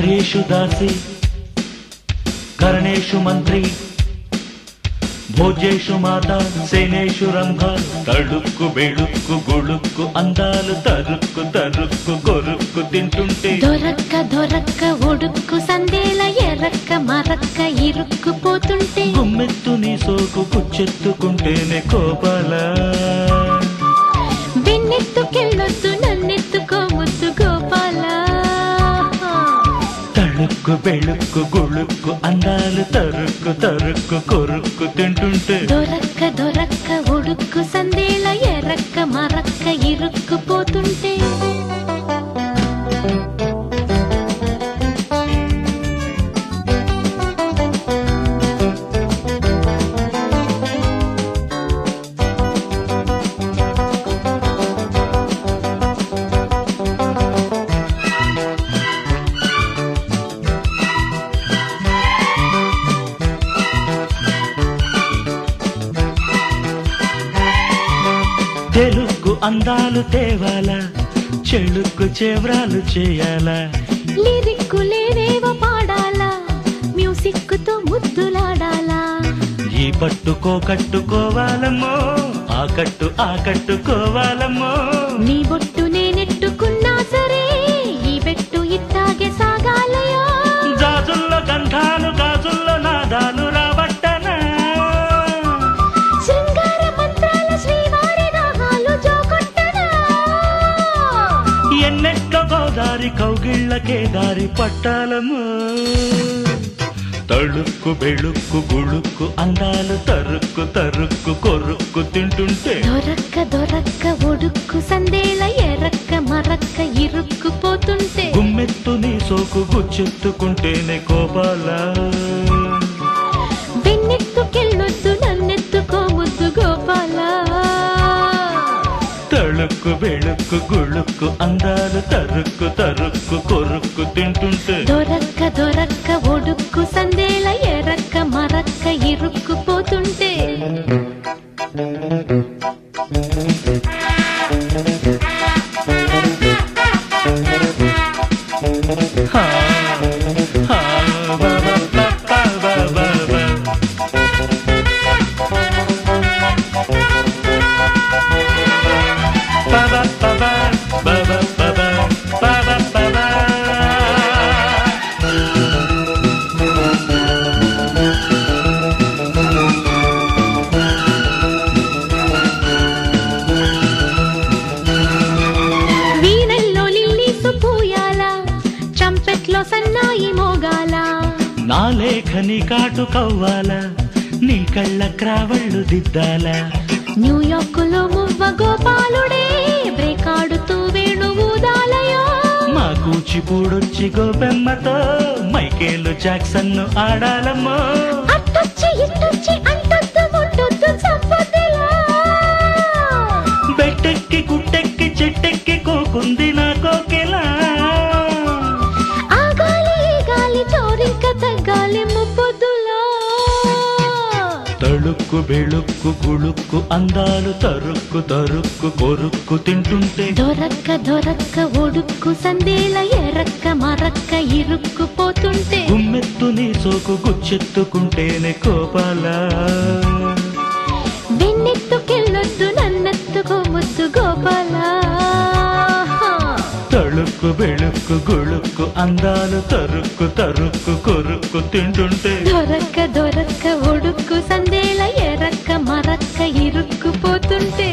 कार्येषु दासी करणेषु मंत्री భోజేషు మాత సేనేషు రంభ తడుక్కు బెడుక్కు గుడుక్కు అందాలు తరుక్కు తరుక్కు కొరుక్కు తింటుంటే దొరక్క దొరక్క ఒడుక్కు సందేల ఎరక్క మరక్క ఇరుక్కు పోతుంటే గుమ్మెత్తు నీ సోకు కుచ్చెత్తుకుంటేనే కోపాల వెన్నెత్తుకెళ్ళొద్దు నన్నెత్తుకోముద్దు గోపాల తడుక్కు బెడుక్కు గుడుక్కు అందాలు తరుక్కు తరుక్కు కొరుక్కు తింటుంటే దొరక్క దొరక్క ఒడుక్కు సందేల ఎరక్క మరక్క ఇరుక్కు పోతుంటే తెలుగు అందాలు తేవాలా చెడుక్కు చేవ్రాలు చేయాలా లిరిక్కులేవేవో పాడాలా మ్యూజిక్ తో ముద్దులాడాలా ఈ పట్టుకో కట్టుకోవాలమ్మో ఆ కట్టుకోవాలమ్మో నీ బొట్టు నేనెట్టుకున్నా సరే ఈ బెట్టు ఇట్టాగే సాగాలయో గాజుల్లో గంధాలు గాజుల్లో నాదాలు రాబట్టనా శృంగార మంత్రాల శ్రీవారి రాగాలు జోకొట్టనా ఎన్నెట్లో గోదారి కౌగిళ్ళకే దారి పట్టాలము తడుక్కు బెడుక్కు గుడుక్కు అందాలు తరుక్కు తరుక్కు కొరుక్కు తింటుంటే దొరక్క దొరక్క ఒడుక్కు సందేల ఎరక్క మరక్క ఇరుక్కు పోతుంటే గుమ్మెత్తు నీ సోకు గుచ్చెత్తుకుంటేనే కోపాల వెన్నెత్తుకెళ్ళొద్దు నన్నెత్తుకోముద్దు గోపాల తడుక్కు బెడుక్కు గుడుక్కు అందాలు తరుక్కు తరుక్కు కొరుక్కు తింటుంటే దొరక్క దొరక్క ఒడుక్కు సందేల ఎరక్క మరక్క ఇరుక్కు పోతుంటే హా, హా, బా, బా, బా, బా, బా, బా, బా. Ba ba ba ba ba ba ba ba ba ba ba. వీణల్లో లిల్లీసు పూయాలా ట్రంపెట్లో సన్నాయి మోగాలా నా లేఖని కాటు కవ్వాలా నీ కళ్ళ క్రావళ్ళు దిద్దాలా న్యూయార్కులో మువ్వ గోపాలుడే బ్రేకాడుతూ వేణువుదాలయో మా కూచిపూడొచ్చి గోపెమ్మతో మైకేలు జాక్సన్ ను ఆడాలమ్మో అట్టొచ్చి ఇట్టొచ్చి అంటొద్దు ముట్టొద్దు చంపొద్దులా బెట్టెక్కి గుట్టెక్కి చెట్టెక్కి కోకుంది నా కోకెలా ఆ గాలి ఈ గాలి చోరింక తగ్గాలి ముప్పొద్దులా తడుక్కు బెడుక్కు గుడుక్కు అందాలు తరుక్కు తరుక్కు కొరుక్కు తింటుంటే దొరక్క దొరక్క ఒడుక్కు సందేల ఎరక్క మరక్క ఇరుక్కు పోతుంటే గుమ్మెత్తు నీ సోకు గుచ్చెత్తుకుంటేనే కోపాల వెన్నెత్తుకెళ్ళొద్దు నన్నెత్తుకోముద్దు గోపాల తడుక్కు బెడుక్కు గుడుక్కు అందాలు తరుక్కు తరుక్కు కొరుక్కు తింటుంటే దొరక్క దొరక్క ఒడుక్కు సందేల ఎరక్క మరక్క ఇరుక్కు పోతుంటే